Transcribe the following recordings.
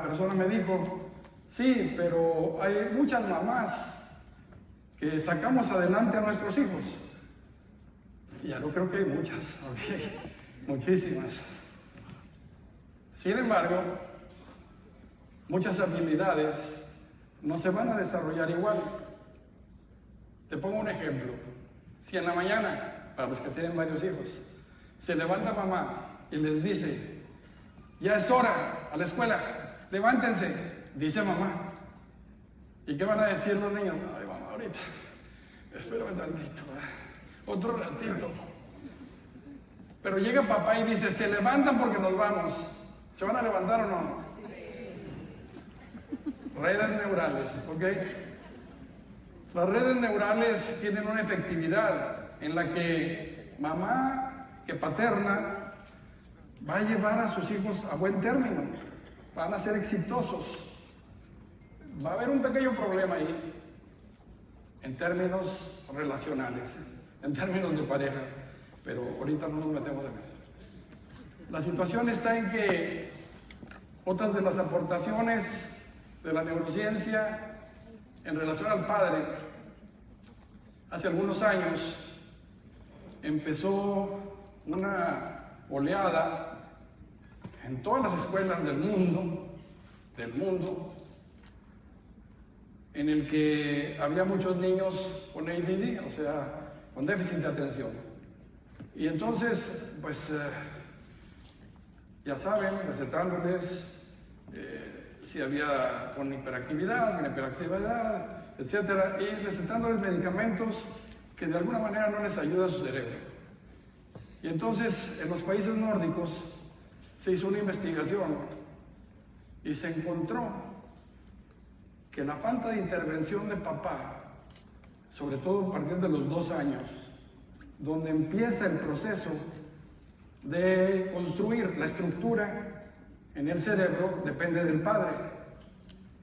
persona me dijo, sí, pero hay muchas mamás que sacamos adelante a nuestros hijos. Y ya no creo que hay muchas, ok, muchísimas. Sin embargo, muchas habilidades no se van a desarrollar igual. Te pongo un ejemplo. Si en la mañana, para los que tienen varios hijos, se levanta mamá y les dice, ya es hora a la escuela, levántense, dice mamá. ¿Y qué van a decir los niños? Ay, mamá, ahorita, espérame tantito, otro ratito. Pero llega papá y dice, se levantan porque nos vamos. ¿Se van a levantar o no? Redes neurales, ¿ok? Las redes neurales tienen una efectividad en la que mamá, que paterna, va a llevar a sus hijos a buen término, van a ser exitosos. Va a haber un pequeño problema ahí, en términos relacionales, en términos de pareja, pero ahorita no nos metemos en eso. La situación está en que otras de las aportaciones de la neurociencia en relación al padre, hace algunos años empezó una oleada en todas las escuelas del mundo, en el que había muchos niños con ADD, o sea, con déficit de atención. Y entonces, pues, ya saben, recetándoles si había con hiperactividad, etcétera, y recetándoles medicamentos que de alguna manera no les ayuda a su cerebro. Y entonces, en los países nórdicos se hizo una investigación y se encontró que la falta de intervención de papá, sobre todo a partir de los 2 años, donde empieza el proceso de construir la estructura en el cerebro, depende del padre,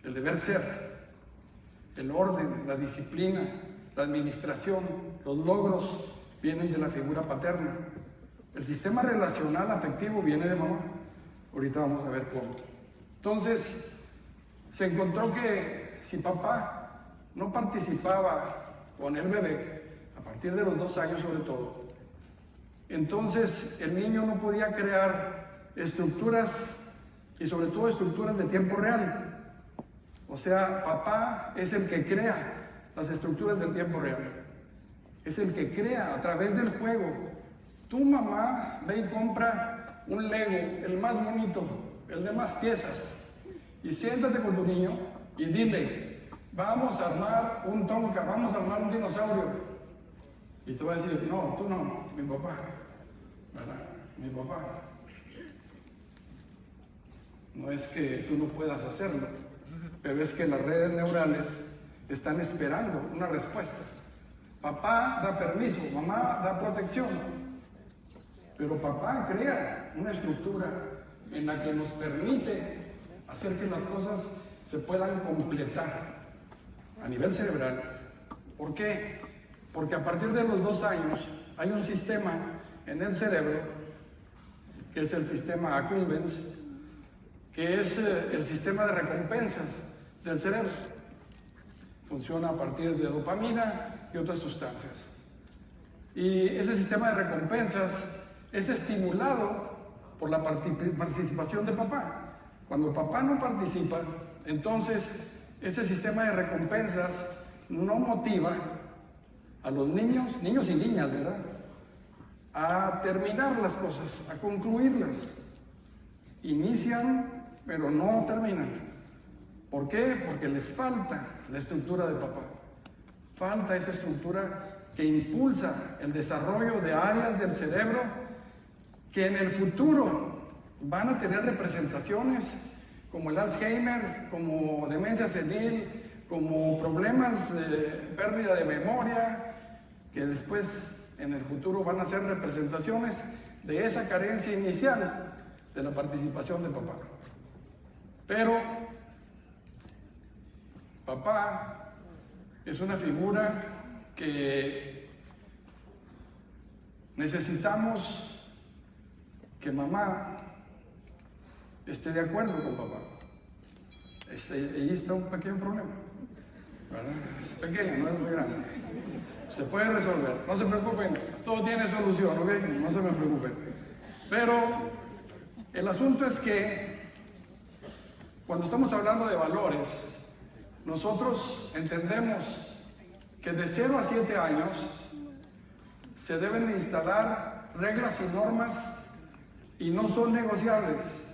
el deber ser, el orden, la disciplina, la administración, los logros vienen de la figura paterna. El sistema relacional afectivo viene de mamá. Ahorita vamos a ver cómo. Entonces, se encontró que si papá no participaba con el bebé, a partir de los 2 años sobre todo, entonces el niño no podía crear estructuras y sobre todo estructuras de tiempo real. O sea, papá es el que crea las estructuras del tiempo real. Es el que crea a través del juego. Tu mamá ve y compra un Lego, el más bonito, el de más piezas. Y siéntate con tu niño y dile, vamos a armar un Tonka, vamos a armar un dinosaurio. Y te va a decir, no, tú no, mi papá. ¿Verdad? Mi papá. No es que tú no puedas hacerlo, pero es que las redes neurales están esperando una respuesta. Papá da permiso, mamá da protección, pero papá crea una estructura en la que nos permite hacer que las cosas se puedan completar a nivel cerebral. ¿Por qué? Porque a partir de los 2 años hay un sistema en el cerebro, que es el sistema accumbens, que es el sistema de recompensas del cerebro. Funciona a partir de dopamina y otras sustancias. Y ese sistema de recompensas es estimulado por la participación de papá. Cuando papá no participa, entonces ese sistema de recompensas no motiva a los niños y niñas, ¿verdad?, a terminar las cosas, a concluirlas. Inician, pero no terminan. ¿Por qué? Porque les falta la estructura de papá. Falta esa estructura que impulsa el desarrollo de áreas del cerebro que en el futuro van a tener representaciones como el Alzheimer, como demencia senil, como problemas de pérdida de memoria, que después en el futuro van a ser representaciones de esa carencia inicial de la participación de papá. Pero papá es una figura que necesitamos que mamá esté de acuerdo con papá. ahí está un pequeño problema, ¿verdad? Es pequeño, no es muy grande. Se puede resolver, no se preocupen, todo tiene solución, ¿ok? No se me preocupen. Pero el asunto es que cuando estamos hablando de valores, nosotros entendemos que de 0 a 7 años se deben de instalar reglas y normas y no son negociables.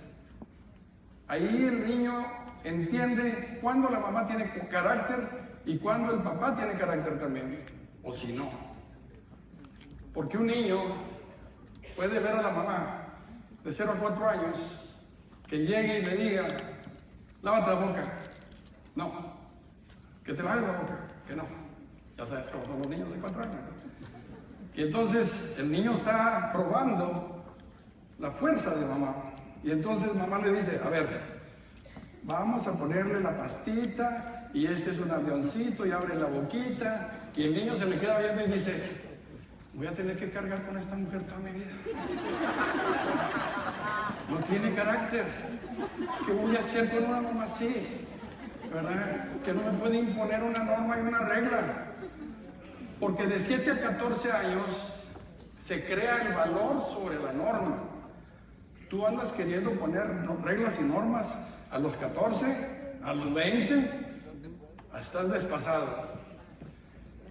Ahí el niño entiende cuándo la mamá tiene carácter y cuándo el papá tiene carácter también, o si no. Porque un niño puede ver a la mamá de 0 a 4 años que llegue y le diga, lávate la boca. No. Que te laves la boca. Que no. Ya sabes cómo son los niños de 4 años. Y entonces el niño está probando la fuerza de mamá. Y entonces mamá le dice, a ver, vamos a ponerle la pastita y este es un avioncito y abre la boquita. Y el niño se le queda viendo y dice, voy a tener que cargar con esta mujer toda mi vida. No tiene carácter. ¿Qué voy a hacer con una mamá así? ¿Verdad? Que no me puede imponer una norma y una regla. Porque de 7 a 14 años se crea el valor sobre la norma. Tú andas queriendo poner reglas y normas a los 14, a los 20, estás desfasado.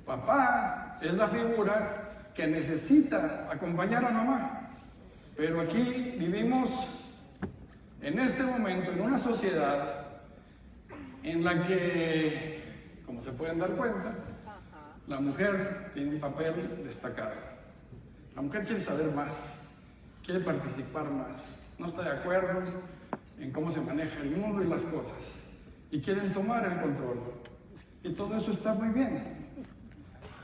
Papá es la figura que necesita acompañar a mamá. Pero aquí vivimos en este momento en una sociedad en la que, como se pueden dar cuenta, la mujer tiene un papel destacado. La mujer quiere saber más, quiere participar más, no está de acuerdo en cómo se maneja el mundo y las cosas, y quieren tomar el control. Y todo eso está muy bien.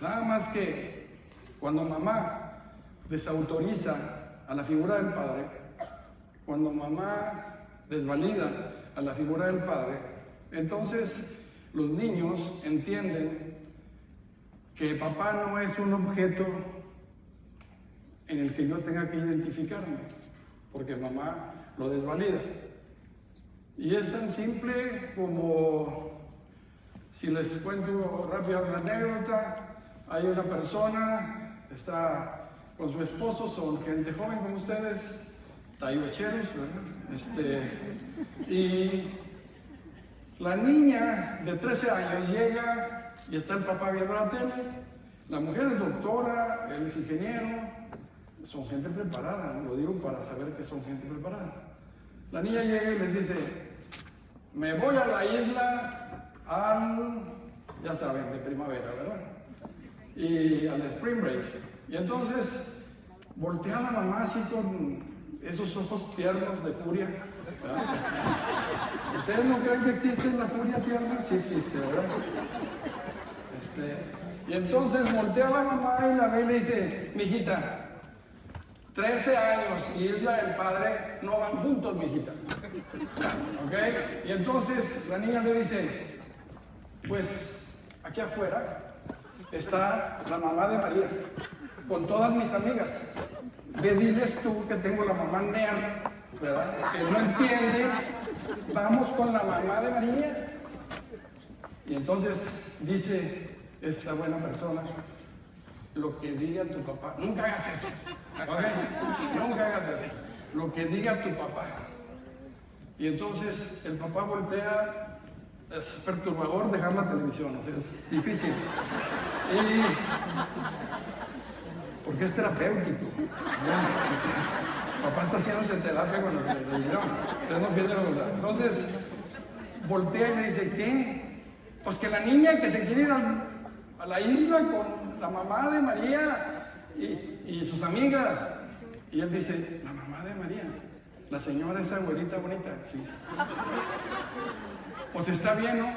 Nada más que cuando mamá desautoriza a la figura del padre, cuando mamá desvalida a la figura del padre, entonces los niños entienden que papá no es un objeto en el que yo tenga que identificarme, porque mamá lo desvalida. Y es tan simple como, si les cuento rápido una anécdota, hay una persona, está con su esposo, son gente joven como ustedes, tayocheros, ¿verdad? Y la niña de 13 años llega y está el papá viendo la tele. La mujer es doctora, él es ingeniero, son gente preparada, lo digo para saber que son gente preparada. La niña llega y les dice, me voy a la isla ya saben, de primavera, ¿verdad? Y al spring break. Y entonces voltea a la mamá así con esos ojos tiernos de furia. ¿Ustedes no creen que existe la furia tierna? Sí existe, ¿verdad? Y entonces voltea a la mamá y la ve y le dice, mijita, 13 años y Isla del Padre no van juntos, mijita. ¿Ok? Y entonces la niña le dice, pues aquí afuera está la mamá de María, con todas mis amigas. Ve, diles tú que tengo la mamá nerd, ¿verdad? Que no entiende. Vamos con la mamá de María. Y entonces dice esta buena persona, lo que diga tu papá, nunca hagas eso, ¿ok? Nunca hagas eso. Lo que diga tu papá. Y entonces el papá voltea. Es perturbador dejar la televisión, o sea, es difícil. Porque es terapéutico. Papá está haciéndose terapia con la televisión. Ustedes no piensan lo contrario. Entonces, voltea y me dice, ¿qué? Pues que la niña que se quiere ir a la isla con la mamá de María y sus amigas. Y él dice, la mamá de María, la señora esa güerita bonita, sí. Pues está bien, ¿no?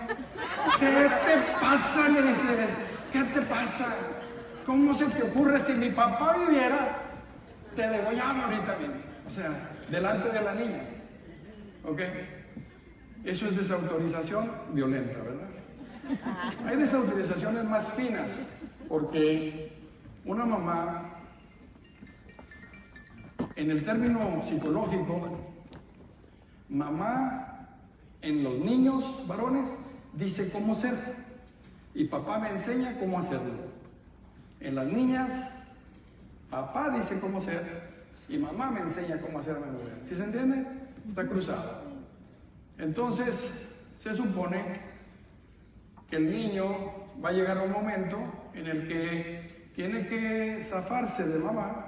¿Qué te pasa? Le dice, ¿qué te pasa? ¿Cómo se te ocurre? Si mi papá viviera, te degollaba ahorita bien. O sea, delante de la niña. ¿Ok? Eso es desautorización violenta, ¿verdad? Hay desautorizaciones más finas, porque una mamá, en el término psicológico, mamá En los niños varones dice cómo ser y papá me enseña cómo hacerlo. En las niñas, papá dice cómo ser y mamá me enseña cómo hacerme mujer. ¿Sí se entiende? Está cruzado. Entonces, se supone que el niño va a llegar a un momento en el que tiene que zafarse de mamá,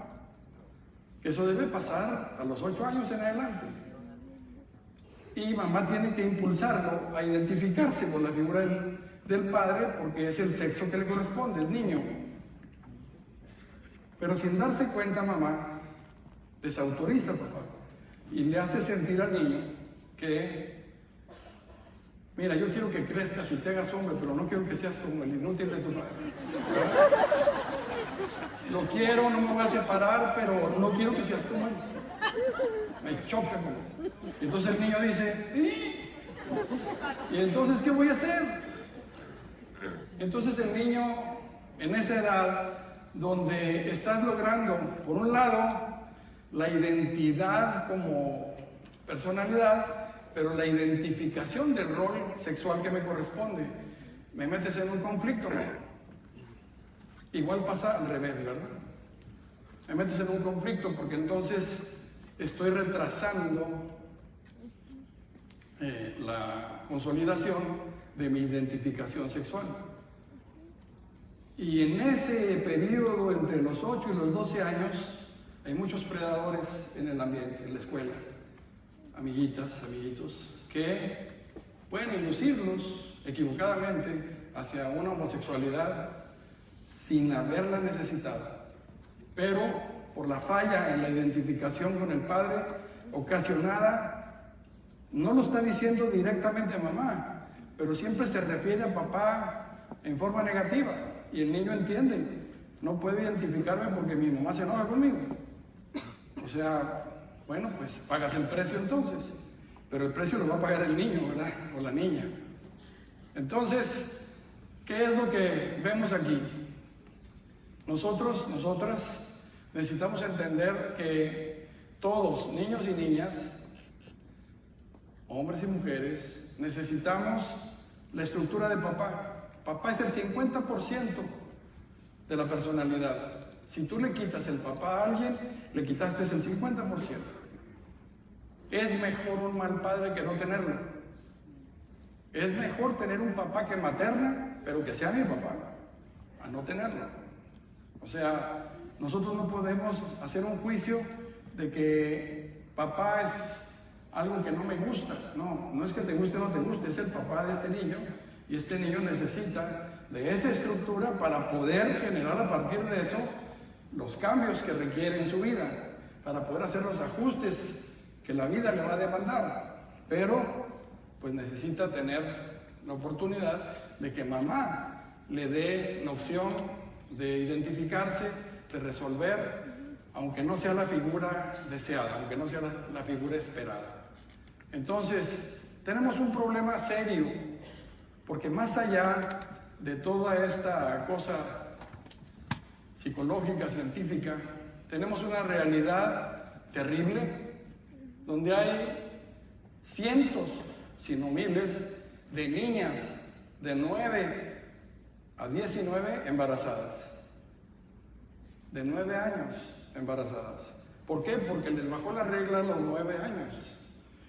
que eso debe pasar a los 8 años en adelante. Y mamá tiene que impulsarlo a identificarse con la figura del padre, porque es el sexo que le corresponde, el niño. Pero sin darse cuenta, mamá desautoriza a papá y le hace sentir al niño que, mira, yo quiero que crezcas y te hagas hombre, pero no quiero que seas como el inútil de tu padre. Lo quiero, no me voy a separar, pero no quiero que seas como él. Me choca con eso. Y entonces el niño dice, ¿y entonces qué voy a hacer? Entonces el niño, en esa edad, donde estás logrando, por un lado, la identidad como personalidad, pero la identificación del rol sexual que me corresponde, me metes en un conflicto, ¿no? Igual pasa al revés, ¿verdad? Me metes en un conflicto porque entonces estoy retrasando la consolidación de mi identificación sexual. Y en ese periodo entre los 8 y los 12 años hay muchos predadores en el ambiente, en la escuela, amiguitas, amiguitos, que pueden inducirnos equivocadamente hacia una homosexualidad sin haberla necesitado, pero por la falla en la identificación con el padre ocasionada, no lo está diciendo directamente a mamá, pero siempre se refiere a papá en forma negativa, y el niño entiende, no puedo identificarme porque mi mamá se enoja conmigo. O sea, bueno, pues pagas el precio entonces, pero el precio lo va a pagar el niño, ¿verdad? O la niña. Entonces, ¿qué es lo que vemos aquí? Nosotros, nosotras, necesitamos entender que todos, niños y niñas, hombres y mujeres, necesitamos la estructura de papá. Papá es el 50% de la personalidad. Si tú le quitas el papá a alguien, le quitaste el 50%. Es mejor un mal padre que no tenerlo. Es mejor tener un papá que materna, pero que sea mi papá, a no tenerlo. O sea, nosotros no podemos hacer un juicio de que papá es algo que no me gusta. No, no es que te guste o no te guste, es el papá de este niño. Y este niño necesita de esa estructura para poder generar a partir de eso los cambios que requiere en su vida, para poder hacer los ajustes que la vida le va a demandar. Pero, pues necesita tener la oportunidad de que mamá le dé la opción de identificarse, de resolver, aunque no sea la figura deseada, aunque no sea la figura esperada. Entonces, tenemos un problema serio, porque más allá de toda esta cosa psicológica, científica, tenemos una realidad terrible, donde hay cientos, si no miles, de niñas de 9 a 19 embarazadas. De 9 años embarazadas. ¿Por qué? Porque les bajó la regla a los 9 años.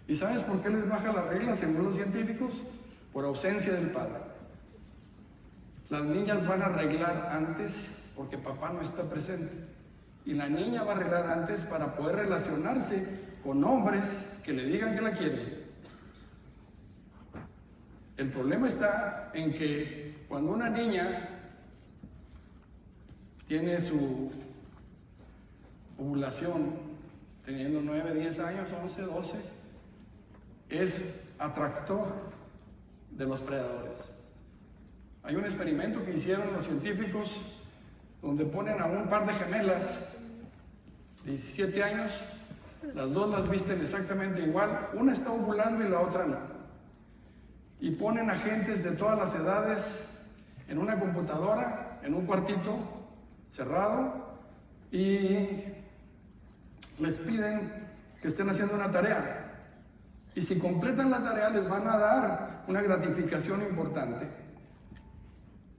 ¿Y sabes por qué les baja la regla según los científicos? Por ausencia del padre. Las niñas van a arreglar antes porque papá no está presente. Y la niña va a arreglar antes para poder relacionarse con hombres que le digan que la quieren. El problema está en que cuando una niña tiene su ovulación, teniendo 9, 10 años, 11, 12, es atractor de los predadores. Hay un experimento que hicieron los científicos donde ponen a un par de gemelas, 17 años, las dos las visten exactamente igual, una está ovulando y la otra no. Y ponen a gentes de todas las edades en una computadora, en un cuartito cerrado, y les piden que estén haciendo una tarea. Y si completan la tarea les van a dar una gratificación importante.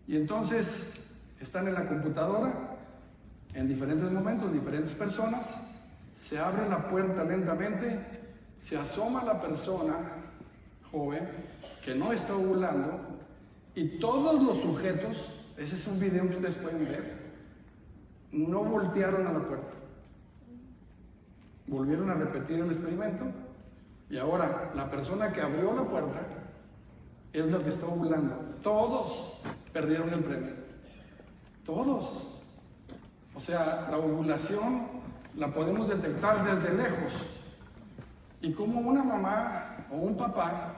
Y entonces están en la computadora, en diferentes momentos, diferentes personas, se abre la puerta lentamente, se asoma la persona joven que no está ovulando y todos los sujetos, ese es un video que ustedes pueden ver, no voltearon a la puerta. Volvieron a repetir el experimento y ahora la persona que abrió la puerta es la que está ovulando. Todos perdieron el premio. Todos. O sea, la ovulación la podemos detectar desde lejos. Y como una mamá o un papá,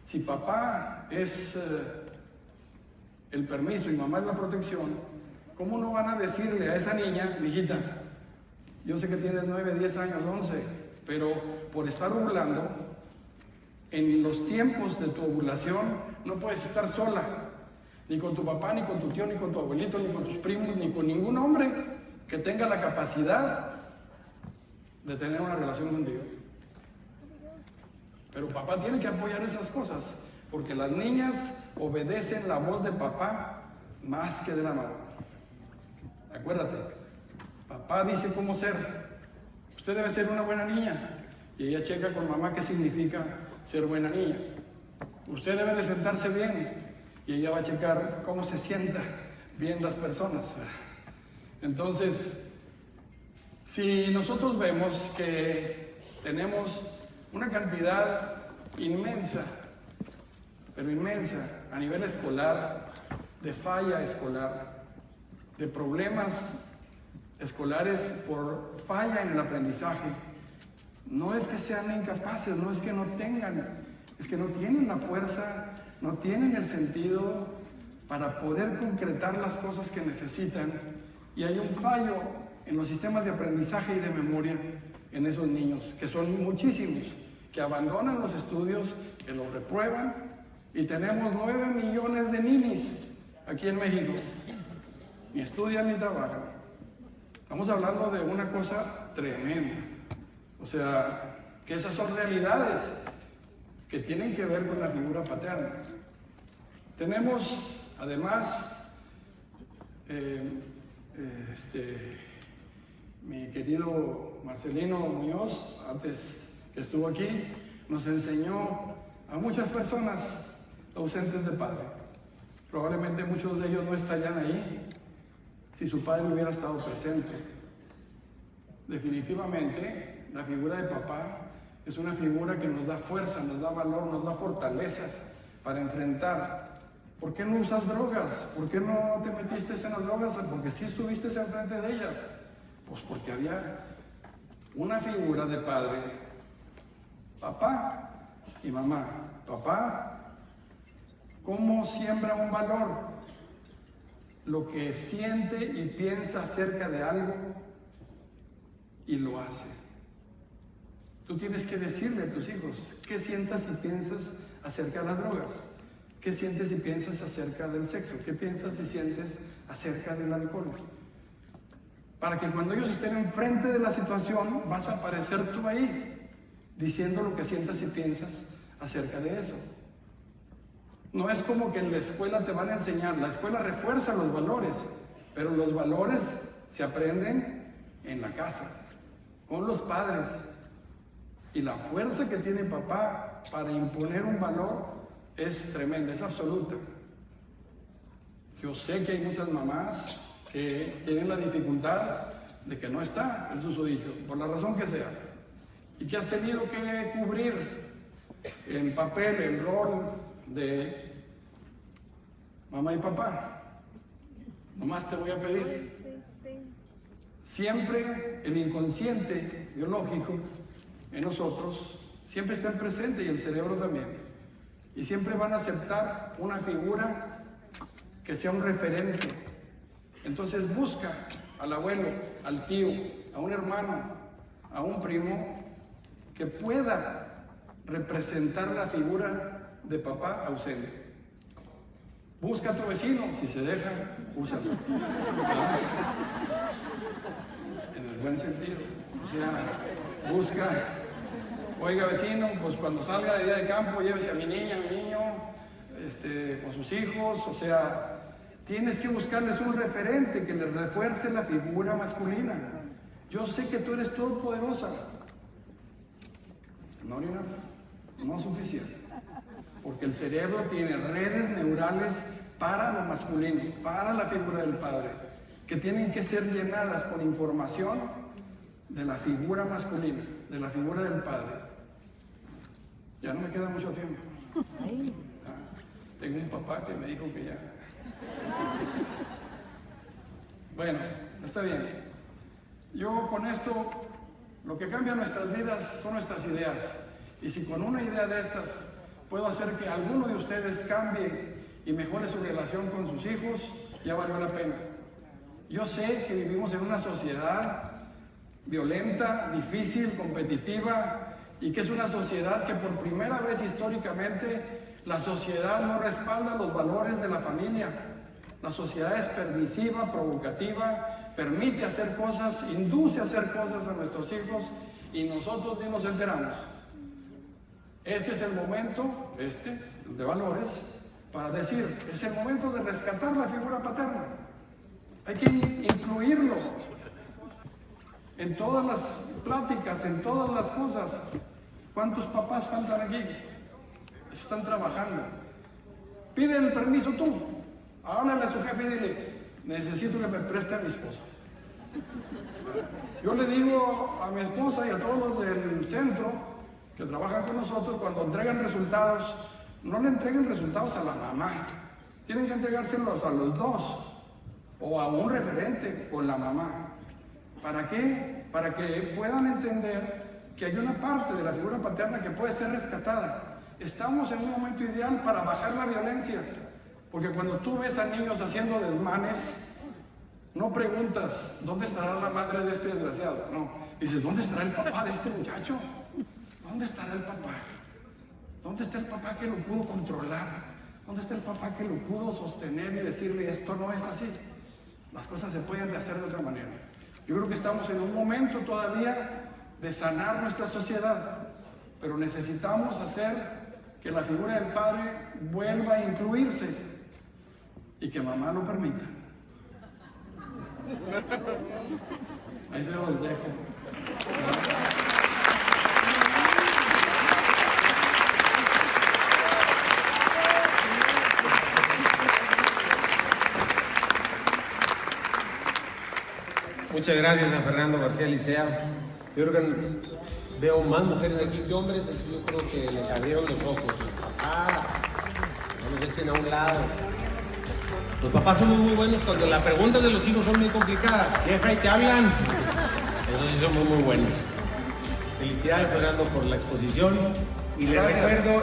si papá es el permiso y mamá es la protección, ¿cómo no van a decirle a esa niña, mijita, yo sé que tienes 9, 10 años, 11, pero por estar ovulando, en los tiempos de tu ovulación no puedes estar sola, ni con tu papá, ni con tu tío, ni con tu abuelito, ni con tus primos, ni con ningún hombre que tenga la capacidad de tener una relación contigo. Pero papá tiene que apoyar esas cosas, porque las niñas obedecen la voz de papá más que de la mamá. Acuérdate, papá dice cómo ser. Usted debe ser una buena niña. Y ella checa con mamá qué significa ser buena niña. Usted debe de sentarse bien. Y ella va a checar cómo se sienta bien las personas. Entonces, si nosotros vemos que tenemos una cantidad inmensa, pero inmensa, a nivel escolar, de falla escolar, de problemas escolares por falla en el aprendizaje, no es que sean incapaces, no es que no tengan, es que no tienen la fuerza, no tienen el sentido para poder concretar las cosas que necesitan, y hay un fallo en los sistemas de aprendizaje y de memoria en esos niños, que son muchísimos, que abandonan los estudios, que los reprueban, y tenemos 9 millones de ninis aquí en México, ni estudian ni trabajan. Estamos hablando de una cosa tremenda. O sea, que esas son realidades que tienen que ver con la figura paterna. Tenemos, además, mi querido Marcelino Muñoz, antes que estuvo aquí, nos enseñó a muchas personas ausentes de padre. Probablemente muchos de ellos no estarían ahí si su padre hubiera estado presente. Definitivamente, la figura de papá es una figura que nos da fuerza, nos da valor, nos da fortaleza para enfrentar. ¿Por qué no usas drogas? ¿Por qué no te metiste en las drogas? Porque sí estuviste enfrente de ellas. Pues porque había una figura de padre, papá y mamá. Papá, ¿cómo siembra un valor? Lo que siente y piensa acerca de algo y lo hace. Tú tienes que decirle a tus hijos qué sientas y piensas acerca de las drogas, qué sientes y piensas acerca del sexo, qué piensas y sientes acerca del alcohol. Para que cuando ellos estén enfrente de la situación, vas a aparecer tú ahí, diciendo lo que sientas y piensas acerca de eso. No es como que en la escuela te van a enseñar, la escuela refuerza los valores, pero los valores se aprenden en la casa, con los padres. Y la fuerza que tiene papá para imponer un valor es tremenda, es absoluta. Yo sé que hay muchas mamás que tienen la dificultad de que no está el susodicho, por la razón que sea, y que has tenido que cubrir el papel, el rol de mamá y papá. Nomás te voy a pedir, siempre el inconsciente biológico en nosotros siempre está presente, y el cerebro también, y siempre van a aceptar una figura que sea un referente. Entonces busca al abuelo, al tío, a un hermano, a un primo que pueda representar la figura de papá ausente. Busca a tu vecino, si se deja, úsalo. En el buen sentido. O sea, busca Oiga, vecino, pues cuando salga de día de campo, llévese a mi niña, a mi niño, con sus hijos. O sea, tienes que buscarles un referente que les refuerce la figura masculina. Yo sé que tú eres todopoderosa. No, Nina, no es suficiente. Porque el cerebro tiene redes neurales para lo masculino, para la figura del padre, que tienen que ser llenadas con información de la figura masculina, de la figura del padre. Ya no me queda mucho tiempo. Tengo un papá que me dijo que ya. Bueno, está bien. Yo con esto, lo que cambia nuestras vidas son nuestras ideas. Y si con una idea de estas puedo hacer que alguno de ustedes cambie y mejore su relación con sus hijos, ya valió la pena. Yo sé que vivimos en una sociedad violenta, difícil, competitiva, y que es una sociedad que por primera vez históricamente la sociedad no respalda los valores de la familia. La sociedad es permisiva, provocativa, permite hacer cosas, induce a hacer cosas a nuestros hijos y nosotros ni nos enteramos. Este es el momento, de valores, para decir, es el momento de rescatar la figura paterna. Hay que incluirlos en todas las pláticas, en todas las cosas. ¿Cuántos papás faltan aquí? Están trabajando. Pide el permiso tú. Háblale a su jefe y dile, necesito que me preste a mi esposo. Yo le digo a mi esposa y a todos los del centro que trabajan con nosotros, cuando entregan resultados, no le entreguen resultados a la mamá. Tienen que entregárselos a los dos o a un referente con la mamá. ¿Para qué? Para que puedan entender que hay una parte de la figura paterna que puede ser rescatada. Estamos en un momento ideal para bajar la violencia, porque cuando tú ves a niños haciendo desmanes, no preguntas, ¿dónde estará la madre de este desgraciado? No, dices, ¿dónde estará el papá de este muchacho? ¿Dónde estará el papá? ¿Dónde está el papá que lo pudo controlar? ¿Dónde está el papá que lo pudo sostener y decirle, esto no es así? Las cosas se pueden hacer de otra manera. Yo creo que estamos en un momento todavía de sanar nuestra sociedad, pero necesitamos hacer que la figura del padre vuelva a incluirse y que mamá lo permita. Ahí se los dejo. Muchas gracias a Fernando García Licea. Yo creo que veo más mujeres aquí que hombres, yo creo que les abrieron los ojos. Los papás, no los echen a un lado. Los papás son muy buenos cuando las preguntas de los hijos son muy complicadas. Jefa, ¿y te hablan? Esos sí son muy buenos. Felicidades, Fernando, por la exposición. Y les recuerdo,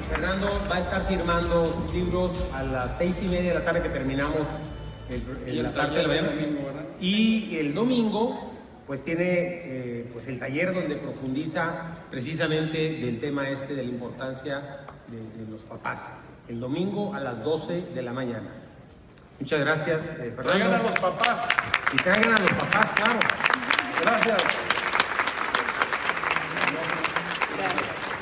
Fernando va a estar firmando sus libros a las 6:30 de la tarde que terminamos la parte de la mañana. Y el domingo pues tiene pues el taller donde profundiza precisamente del tema de la importancia de los papás. El domingo a las 12 de la mañana. Muchas gracias, Fernando. Traigan a los papás. Y traigan a los papás, claro. Gracias. Gracias.